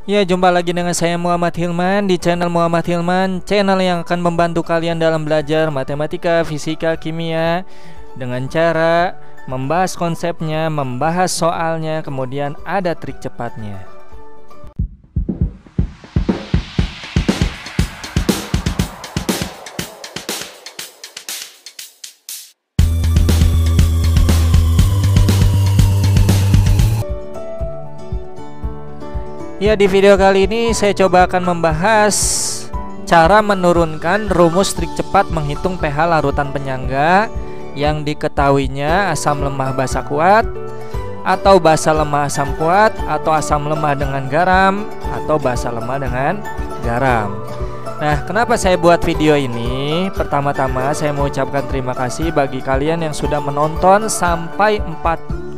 Ya, jumpa lagi dengan saya Muhammad Hilman di channel Muhammad Hilman, channel yang akan membantu kalian dalam belajar matematika, fisika, kimia dengan cara membahas konsepnya, membahas soalnya, kemudian ada trik cepatnya. Ya, di video kali ini saya coba akan membahas cara menurunkan rumus trik cepat menghitung pH larutan penyangga yang diketahuinya asam lemah basa kuat, atau basa lemah asam kuat, atau asam lemah dengan garam, atau basa lemah dengan garam. Nah, kenapa saya buat video ini? Pertama-tama saya mau ucapkan terima kasih bagi kalian yang sudah menonton sampai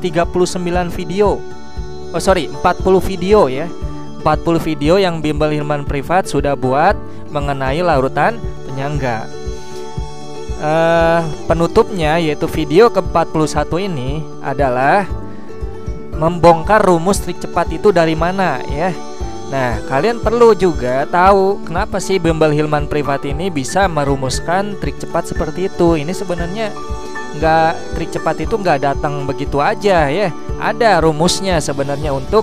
39 video. 40 video ya. 40 video yang Bimbel Hilman Privat sudah buat mengenai larutan penyangga. Penutupnya yaitu video ke-41 ini adalah membongkar rumus trik cepat itu dari mana ya. Nah, kalian perlu juga tahu kenapa sih Bimbel Hilman Privat ini bisa merumuskan trik cepat seperti itu. Ini sebenarnya trik cepat itu nggak datang begitu aja ya. Ada rumusnya sebenarnya untuk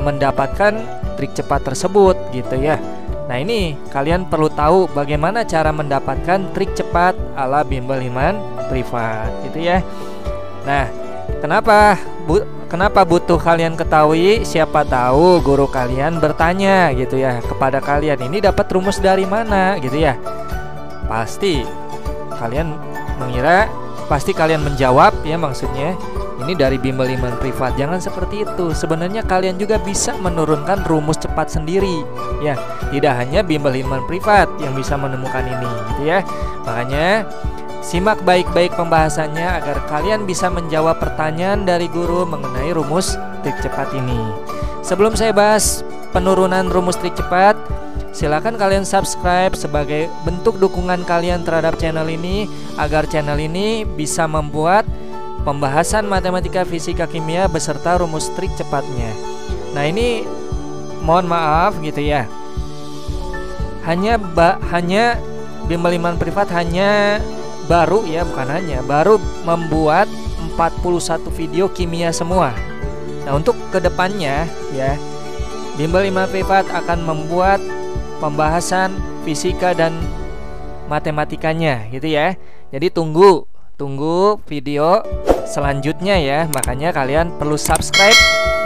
mendapatkan trik cepat tersebut gitu ya. Nah, ini kalian perlu tahu bagaimana cara mendapatkan trik cepat ala Bimbel Hilman Privat gitu ya. Nah, kenapa butuh kalian ketahui? Siapa tahu guru kalian bertanya gitu ya kepada kalian, ini dapat rumus dari mana gitu ya. Pasti kalian menjawab ya, maksudnya ini dari Bimbel Hilman Privat. Jangan seperti itu. Sebenarnya kalian juga bisa menurunkan rumus cepat sendiri ya. Tidak hanya Bimbel Hilman Privat yang bisa menemukan ini gitu ya. Makanya simak baik-baik pembahasannya agar kalian bisa menjawab pertanyaan dari guru mengenai rumus trik cepat ini. Sebelum saya bahas penurunan rumus trik cepat, silakan kalian subscribe sebagai bentuk dukungan kalian terhadap channel ini agar channel ini bisa membuat pembahasan matematika, fisika, kimia beserta rumus trik cepatnya. Nah, ini mohon maaf gitu ya. Hanya Bimbel Hilman Privat baru membuat 41 video kimia semua. Nah, untuk kedepannya ya, Bimbel Hilman Privat akan membuat pembahasan fisika dan matematikanya gitu ya. Jadi tunggu video selanjutnya ya. Makanya kalian perlu subscribe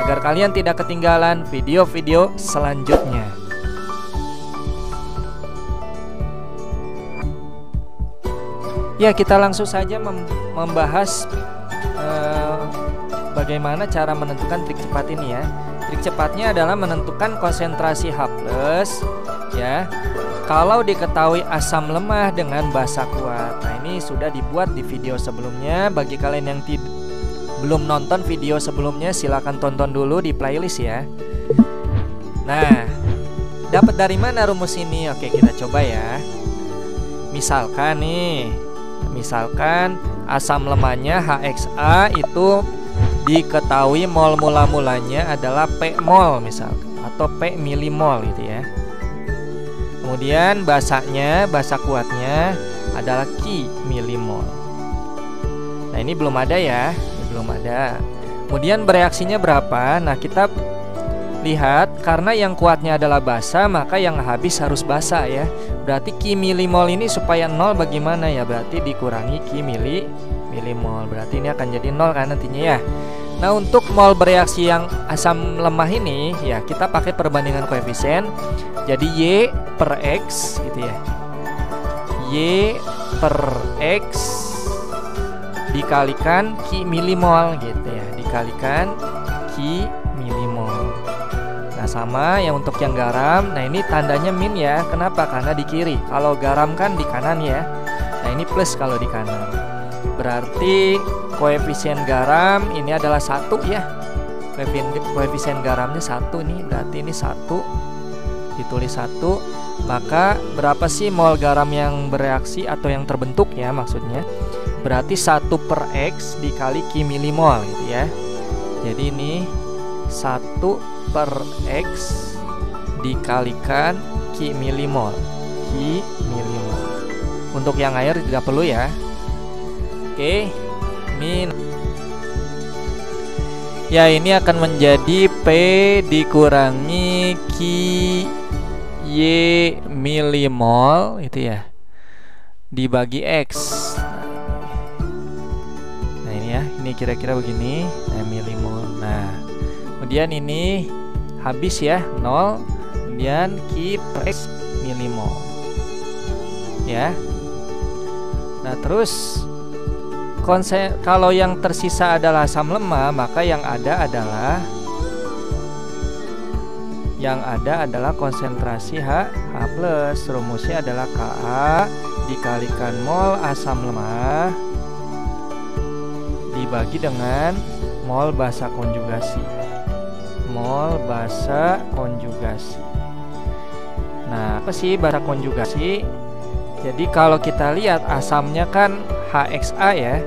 agar kalian tidak ketinggalan video-video selanjutnya. Ya, kita langsung saja membahas bagaimana cara menentukan trik cepat ini ya. Trik cepatnya adalah menentukan konsentrasi H+ ya kalau diketahui asam lemah dengan basa kuat. Nah, ini sudah dibuat di video sebelumnya. Bagi kalian yang belum nonton video sebelumnya, silakan tonton dulu di playlist ya. Nah, dapat dari mana rumus ini? Oke, kita coba ya. Misalkan asam lemahnya HXA itu diketahui mol mula-mulanya adalah P mol misalkan, atau P milimol gitu ya. Kemudian basa kuatnya adalah Q milimol. Nah, ini belum ada ya, Kemudian bereaksinya berapa? Nah, kita lihat karena yang kuatnya adalah basa, maka yang habis harus basa ya. Berarti Q milimol ini supaya 0 bagaimana ya? Berarti dikurangi Q milimol. Berarti ini akan jadi 0 kan nantinya ya. Nah, untuk mol bereaksi yang asam lemah ini ya, kita pakai perbandingan koefisien. Jadi Y per X gitu ya. Y per X dikalikan Q milimol gitu ya. Dikalikan Q milimol. Nah, sama yang untuk yang garam. Nah, ini tandanya min ya. Kenapa? Karena di kiri. Kalau garam kan di kanan ya. Nah, ini plus kalau di kanan. Berarti koefisien garam ini adalah 1 ya. Koefisien garamnya 1 nih. Berarti ini 1. Ditulis 1. Maka berapa sih mol garam yang bereaksi atau yang terbentuk ya maksudnya? Berarti 1 per X dikali Q milimol gitu ya. Jadi ini 1/X dikalikan Q milimol. Untuk yang air tidak perlu ya. Oke, ini akan menjadi P dikurangi Q Y milimol itu ya, dibagi X. Nah ini ya, ini kira-kira begini. Nah, milimol. Nah, kemudian ini habis ya, 0. Kemudian Q per X milimol ya. Nah terus kalau yang tersisa adalah asam lemah, maka yang ada adalah konsentrasi H+. Rumusnya adalah Ka dikalikan mol asam lemah dibagi dengan mol basa konjugasi. Nah, apa sih basa konjugasi? Jadi kalau kita lihat asamnya kan HXA ya.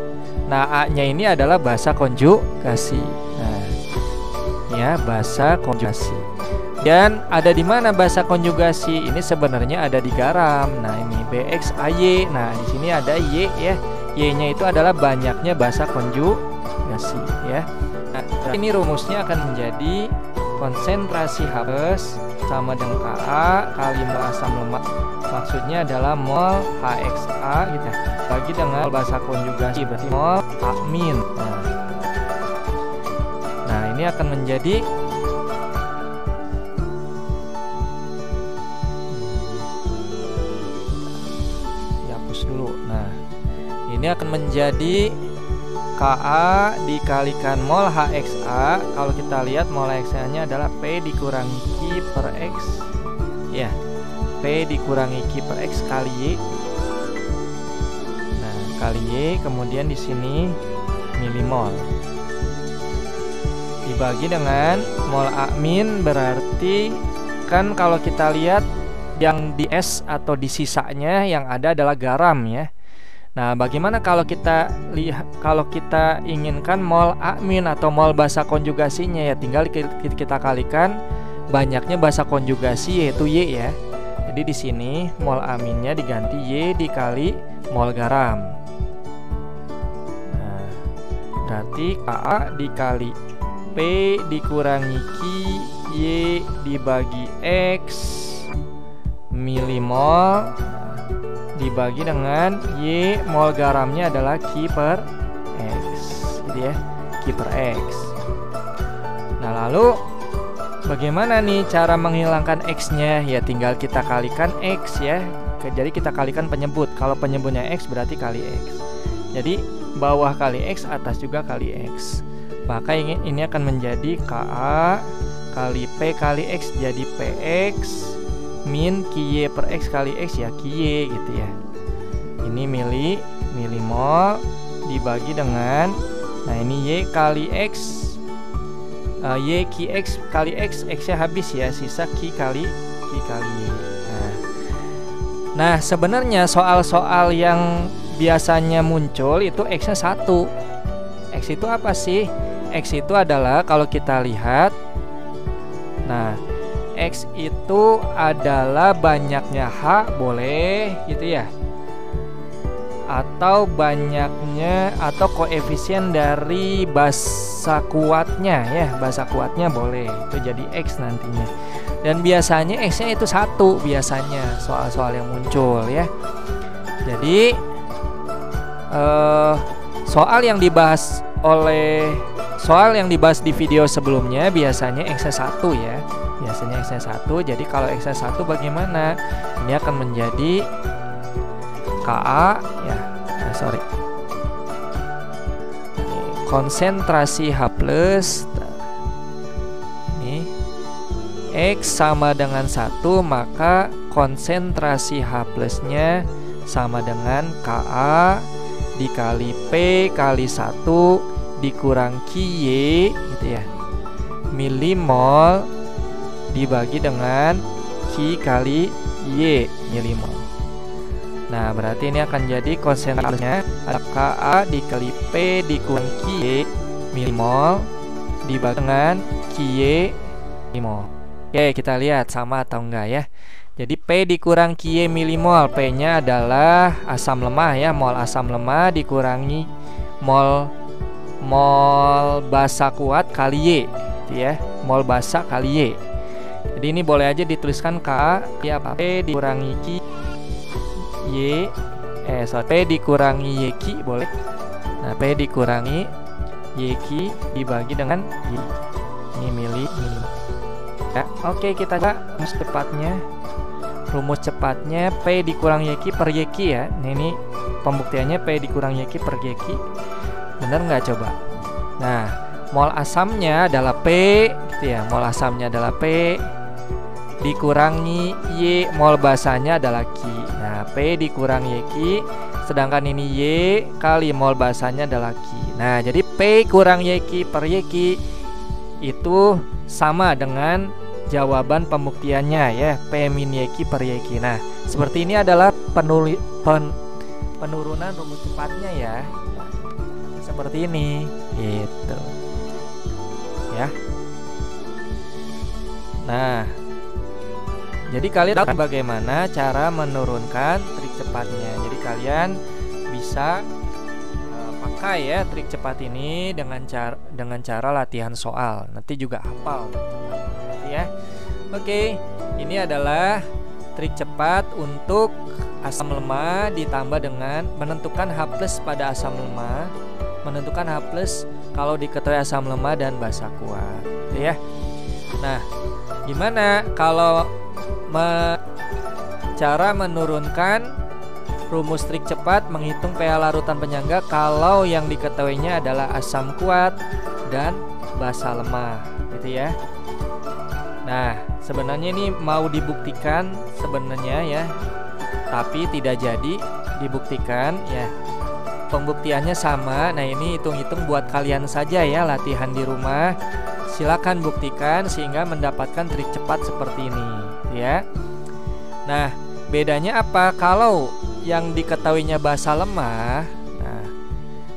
Nah, A-nya ini adalah basa konjugasi. Nah, ya, basa konjugasi. Dan ada di mana basa konjugasi? Ini sebenarnya ada di garam. Nah, ini BXAY. Nah, di sini ada Y ya. Y-nya itu adalah banyaknya basa konjugasi ya. Nah, ini rumusnya akan menjadi konsentrasi H+ sama dengan Ka kali mol asam lemak. Maksudnya adalah mol HXA gitu, bagi dengan basa konjugasi, berarti mol A-. Nah, ini akan menjadi dihapus dulu. Nah, ini akan menjadi Ka dikalikan mol HXA. Kalau kita lihat mol HXA-nya adalah P dikurangi Q per X ya. P dikurangi Q per X kali Y. Nah, kali Y, kemudian di sini milimol dibagi dengan mol A-, berarti kan kalau kita lihat yang di S atau di sisanya yang ada adalah garam ya. Nah, bagaimana kalau kita inginkan mol A- atau mol basa konjugasinya ya, tinggal kita kalikan banyaknya basa konjugasi yaitu Y ya. Jadi di sini mol aminnya diganti Y dikali mol garam. Nah, berarti Ka dikali P dikurangi Q Y dibagi X milimol dibagi dengan Y, mol garamnya adalah Q per X. Jadi ya, Q per X. Nah, lalu bagaimana nih cara menghilangkan X-nya? Ya tinggal kita kalikan X ya. Jadi kita kalikan penyebut. Kalau penyebutnya X berarti kali X. Jadi bawah kali X, atas juga kali X. Maka ini akan menjadi Ka kali P kali X, jadi PX min QY per X kali X ya, QY gitu ya. Ini milimol dibagi dengan, nah ini Y kali X, Y QX kali X, X-nya habis ya, sisa Q kali Y. Nah sebenarnya soal-soal yang biasanya muncul itu X-nya 1. X itu apa sih? X itu adalah kalau kita lihat, nah X itu adalah banyaknya H, boleh gitu ya, atau banyaknya atau koefisien dari basa kuatnya ya, basa kuatnya boleh, itu jadi X nantinya. Dan biasanya X-nya itu 1 biasanya soal-soal yang muncul ya. Jadi soal yang dibahas di video sebelumnya biasanya X-nya 1 ya. Biasanya X-nya 1. Jadi kalau X-nya 1 bagaimana? Ini akan menjadi Ka ya. Konsentrasi H+. Ini X sama dengan 1, maka konsentrasi H+-nya sama dengan Ka dikali P kali 1 dikurang QY gitu ya, milimol dibagi dengan Q kali Y milimol. Nah berarti ini akan jadi konsentrasinya ada Ka dikali P dikurang QY milimol dibagi dengan Kie milimol. Oke, kita lihat sama atau enggak ya. Jadi P dikurang Kie milimol, P-nya adalah asam lemah ya, mol asam lemah dikurangi mol basa kuat kali Y, gitu ya, mol basa kali Y. Jadi ini boleh aja dituliskan K ya, P dikurangi Ki Y, P dikurangi YQ boleh. Nah, P dikurangi YQ dibagi dengan Y. Ini mili. Ya, oke, kita coba rumus cepatnya P dikurang YQ per YQ ya. Nah, ini pembuktiannya P dikurang YQ per YQ. Bener nggak coba? Nah, mol asamnya adalah P gitu ya. Mol asamnya adalah P dikurangi Y, mol basanya adalah Q. Nah, P dikurang YQ, sedangkan ini Y kali mol basanya adalah Q. Nah, jadi P kurang YQ per YQ itu sama dengan jawaban pembuktiannya ya, P min YQ per YQ. Nah, seperti ini adalah penurunan rumus cepatnya ya. Seperti ini gitu ya. Nah, jadi kalian tahu bagaimana cara menurunkan trik cepatnya. Jadi kalian bisa pakai ya trik cepat ini dengan cara latihan soal. Nanti juga hafal ya. Oke, ini adalah trik cepat untuk asam lemah ditambah dengan menentukan H+ pada asam lemah, menentukan H+ kalau diketahui asam lemah dan basa kuat, ya. Nah, gimana kalau cara menurunkan rumus trik cepat menghitung pH larutan penyangga kalau yang diketahuinya adalah asam kuat dan basa lemah, gitu ya. Nah, sebenarnya ini mau dibuktikan sebenarnya ya, tapi tidak jadi dibuktikan ya. Pembuktiannya sama. Nah, ini hitung-hitung buat kalian saja ya, latihan di rumah. Silakan buktikan sehingga mendapatkan trik cepat seperti ini, ya. Nah, bedanya apa? Kalau yang diketahuinya basa lemah, nah,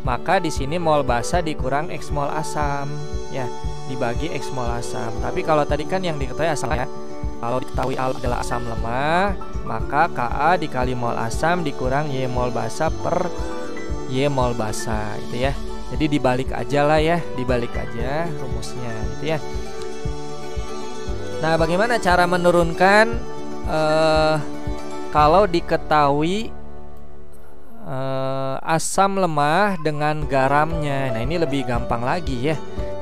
maka di sini mol basa dikurang X mol asam, ya, dibagi X mol asam. Tapi kalau tadi kan yang diketahui asamnya, kalau diketahui adalah asam lemah, maka Ka dikali mol asam dikurang Y mol basa per Y mol basa, gitu ya. Jadi dibalik aja lah ya, dibalik aja rumusnya, gitu ya. Nah, bagaimana cara menurunkan kalau diketahui asam lemah dengan garamnya? Nah, ini lebih gampang lagi ya.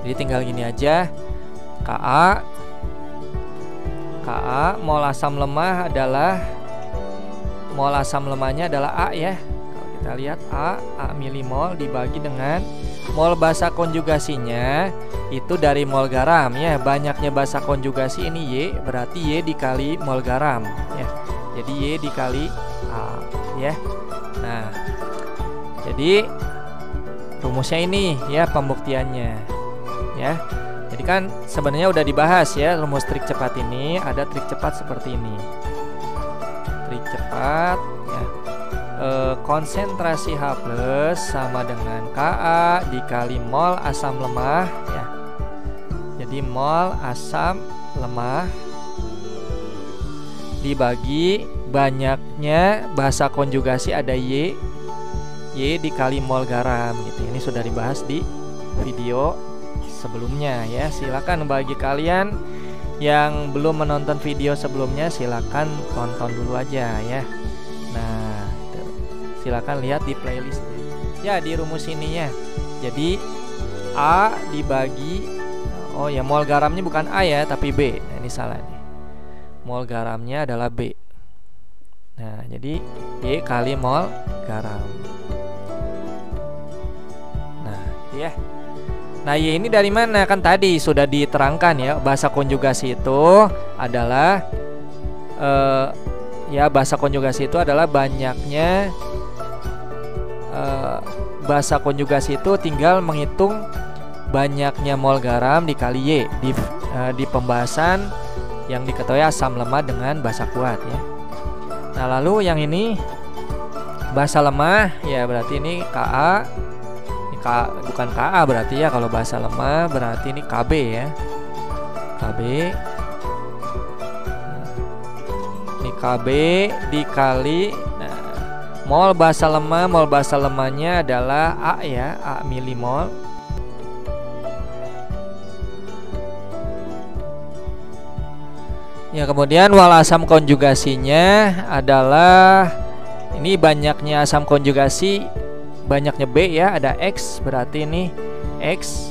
Jadi tinggal gini aja. Ka mol asam lemah adalah, mol asam lemahnya adalah A ya. Kalau kita lihat A milimol dibagi dengan mol basa konjugasinya itu dari mol garam ya. Banyaknya basa konjugasi ini Y, berarti Y dikali mol garam ya. Jadi Y dikali A ya. Nah, jadi rumusnya ini ya, pembuktiannya ya. Jadi kan sebenarnya udah dibahas ya rumus trik cepat ini. Ada trik cepat seperti ini. Trik cepat ya, konsentrasi H+ sama dengan Ka dikali mol asam lemah ya. Jadi mol asam lemah dibagi banyaknya basa konjugasi ada Y dikali mol garam gitu. Ini sudah dibahas di video sebelumnya ya. Silakan bagi kalian yang belum menonton video sebelumnya, silakan tonton dulu aja ya. Nah, silakan lihat di playlist ya, di rumus ininya. Jadi A dibagi, oh ya, mol garamnya bukan A ya tapi B. Nah, ini salah nih. Mol garamnya adalah B. Nah, jadi Y kali mol garam. Nah, ya. Nah, Y ini dari mana? Kan tadi sudah diterangkan ya, basa konjugasi itu adalah ya, basa konjugasi itu adalah banyaknya basa konjugasi itu tinggal menghitung banyaknya mol garam dikali Y di pembahasan yang diketahui asam lemah dengan basa kuat ya. Nah, lalu yang ini basa lemah ya, berarti ini Ka bukan KA berarti ya, kalau bahasa lemah berarti ini KB ya. KB. Ini KB dikali, nah, mol bahasa lemahnya adalah A ya, A milimol. Ya, kemudian wal asam konjugasinya adalah, ini banyaknya asam konjugasi, banyaknya B ya, ada X, berarti ini X.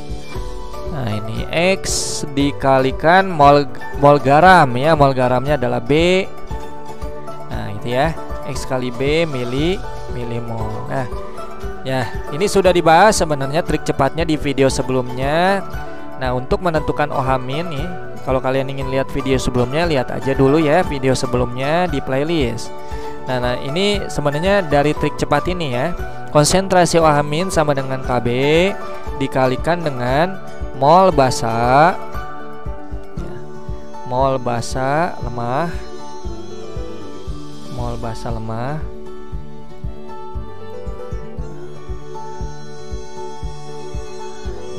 Nah, ini X dikalikan mol garam ya, mol garamnya adalah B. Nah, itu ya, X kali B milimol. Nah, ya, ini sudah dibahas sebenarnya trik cepatnya di video sebelumnya. Nah, untuk menentukan OH- nih, kalau kalian ingin lihat video sebelumnya, lihat aja dulu ya video sebelumnya di playlist. Nah, ini sebenarnya dari trik cepat ini ya, konsentrasi OH- sama dengan KB dikalikan dengan mol basa ya, mol basa lemah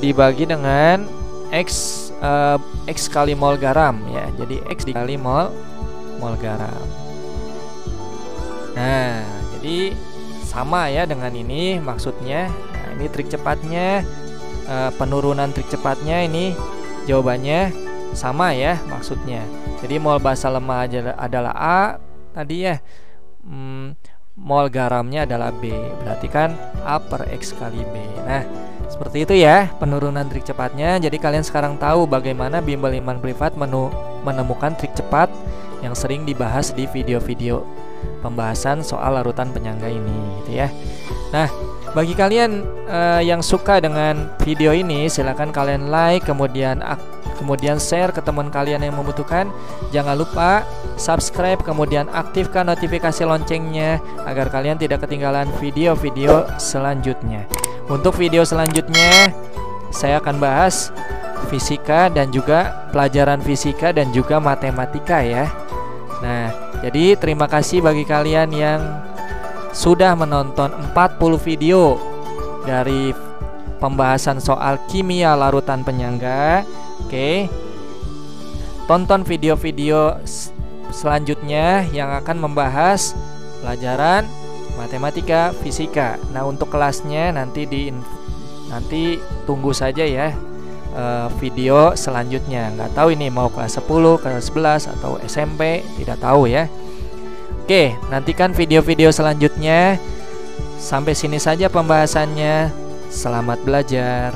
dibagi dengan X kali mol garam ya. Jadi X dikali mol garam. Nah, jadi sama ya dengan ini maksudnya. Nah, ini trik cepatnya, penurunan trik cepatnya, ini jawabannya sama ya maksudnya. Jadi mol basa lemah adalah A tadi ya, mol garamnya adalah B, berarti kan A per X kali B. Nah, seperti itu ya penurunan trik cepatnya. Jadi kalian sekarang tahu bagaimana Bimbel Iman Privat menemukan trik cepat yang sering dibahas di video-video pembahasan soal larutan penyangga ini gitu ya. Nah, bagi kalian yang suka dengan video ini, silakan kalian like, kemudian share ke teman kalian yang membutuhkan. Jangan lupa subscribe, kemudian aktifkan notifikasi loncengnya agar kalian tidak ketinggalan video-video selanjutnya. Untuk video selanjutnya saya akan bahas fisika dan juga pelajaran fisika dan juga matematika ya. Nah, jadi terima kasih bagi kalian yang sudah menonton 40 video dari pembahasan soal kimia larutan penyangga. Oke. Tonton video-video selanjutnya yang akan membahas pelajaran matematika, fisika. Nah, untuk kelasnya nanti tunggu saja ya video selanjutnya. Nggak tahu ini mau kelas 10, kelas 11 atau SMP, tidak tahu ya. Oke, nantikan video-video selanjutnya. Sampai sini saja pembahasannya. Selamat belajar.